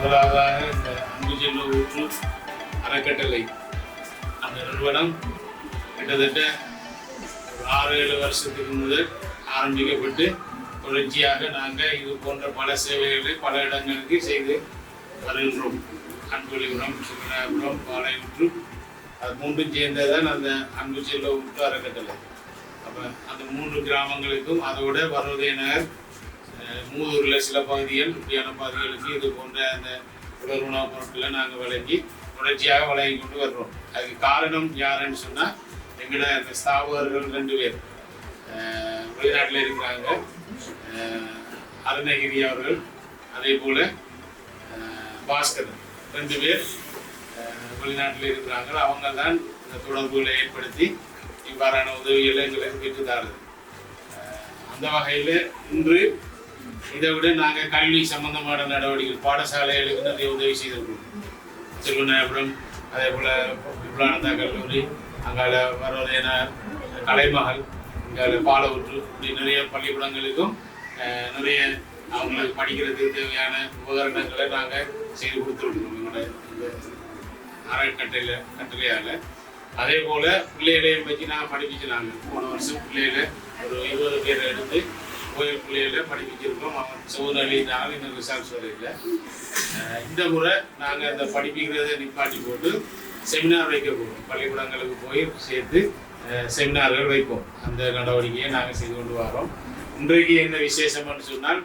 முதலாவதாக இந்த அன்பு செல்வ ஊற்று அறக்கட்டளை அந்த நிறுவனம் கிட்டத்தட்ட 6-7 வருஷத்துக்கு முதல் ஆரம்பிக்கப்பட்டு தொடர்ச்சியாக நாங்கள் இது போன்ற பல சேவைகளை பல இடங்களுக்கு செய்து வருகின்றோம். அன்புலிபுரம், சிவனாபுரம், பாளையூற்று, அது மூன்றும் சேர்ந்ததான் அந்த அன்பு செல்வ ஊற்று அறக்கட்டளை. அப்போ அந்த 3 கிராமங்களுக்கும் அதோட பர்வதய நகர், மூதூரில் சில பகுதிகள், இப்படியான பகுதிகளுக்கு இது போன்ற அந்த உடல் உணவுப் பொருட்களை நாங்கள் வழங்கி தொடர்ச்சியாக வழங்கி கொண்டு வர்றோம். அதுக்கு காரணம் யாருன்னு சொன்னால் எங்களோட அந்த ஸ்தாபகர்கள் 2 பேர் வெளிநாட்டில் இருக்கிறாங்க. அருணகிரி அவர்கள், அதே போல் பாஸ்கரன் 2 பேர் வெளிநாட்டில் இருக்கிறாங்க. அவங்க தான் இந்த தொடர்புகளை ஏற்படுத்தி இவ்வாறான உதவிகளை எங்களுக்கு பெற்றுத்தாருது. அந்த வகையில் இன்று இதை விட நாங்கள் கல்வி சம்பந்தமான நடவடிக்கைகள் பாடசாலைகளுக்கு நிறைய உதவி செய்திருக்கோம். செல்வநாயபுரம், அதே போல் விபுலானந்தா கல்லூரி, அங்கால பர்வதய நகர், கலைமகள், இங்கால பாலவுற்று, இப்படி நிறைய பள்ளிக்கூடங்களுக்கும் நிறைய அவங்களுக்கு படிக்கிறதுக்கு தேவையான உபகரணங்களை நாங்கள் செய்து கொடுத்துருக்கோம் எங்களோட இந்த அறக்கட்டளையால். அதே போல் பிள்ளைகளையும் வச்சு நாங்கள் படிப்பிச்சுனாங்க. போன வருஷம் பிள்ளைகளை ஒரு 20 பேரை எடுத்து கோயில் பிள்ளைகளை படிப்பிச்சிருக்கோம். அவங்க சோதனைனாலும் இன்னும் ரிசல்ட்ஸ் வரையில். இந்த முறை நாங்கள் அந்த படிப்பிக்கிறத நிப்பாட்டி போட்டு செமினார் வைக்க போகிறோம். பள்ளிக்கூடங்களுக்கு போய் சேர்த்து செமினார்கள் வைப்போம். அந்த நடவடிக்கையை நாங்கள் செய்து கொண்டு வரோம். இன்றைக்கு என்ன விசேஷம்னு சொன்னால்,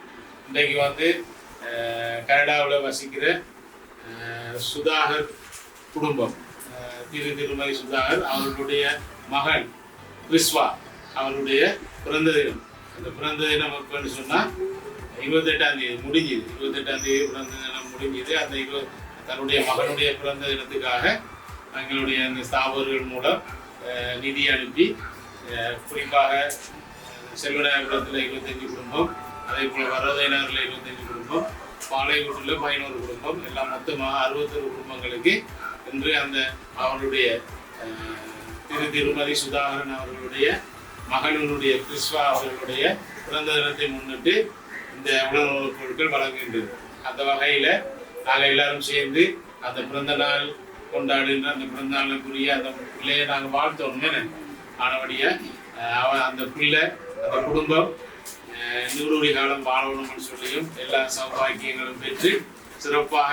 இன்றைக்கு வந்து கனடாவில் வசிக்கிற சுதாகர் குடும்பம், திருமதி சுதாகர் அவர்களுடைய மகன் கிறிஸ்வா அவருடைய பிறந்த தினம். அந்த பிறந்த தினம் எப்போன்னு சொன்னால் 28ஆம் தேதி முடிஞ்சுது. 28ஆம் தேதி பிறந்த தினம் முடிஞ்சுது. அந்த தன்னுடைய மகனுடைய பிறந்த தினத்துக்காக எங்களுடைய அந்த ஸ்தாபகர்கள் மூலம் நிதி அனுப்பி, குறிப்பாக செல்வநாயபுரத்தில் 25 குடும்பம், அதே போல் பர்வதய நகரில் 25 குடும்பம், பாளையூற்றில் 11 குடும்பம், எல்லாம் மொத்தமாக 61 குடும்பங்களுக்கு இன்று அந்த அவருடைய திருமதி சுதாகரன் அவர்களுடைய மகனுடைய கிறிஸ்வா அவர்களுடைய பிறந்த தினத்தை முன்னிட்டு இந்த உணவுப் பொருட்கள் வழங்குகின்றது. அந்த வகையில் நாங்கள் எல்லாரும் சேர்ந்து அந்த பிறந்த நாள் கொண்டாடுகின்ற அந்த பிறந்த நாளுக்குரிய அந்த பிள்ளையை நாங்கள் வாழ்த்தோன்னு ஆனபடியாக அந்த பிள்ளை, அந்த குடும்பம் 100 காலம் வாழணும்னு சொல்லியும் எல்லா சௌபாக்கியங்களும் பெற்று சிறப்பாக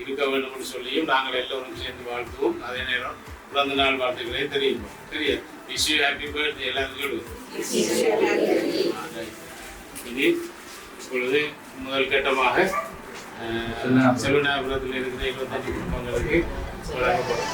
இருக்க வேண்டும் சொல்லியும் நாங்கள் எல்லோரும் சேர்ந்து வாழ்த்துவோம். அதே நேரம் பிறந்த நாள் வாழ்த்துக்களை தெரிவிப்போம். சரியா? விஷ் யூ ஹாப்பி பர்த்டே எல்லாரும் சொல்லுவோம். இனி இப்பொழுது முதல் கட்டமாக செல்வநாயபுரத்தில் இருக்கிற 25 குடும்பங்களுக்கு வழங்கப்படும்.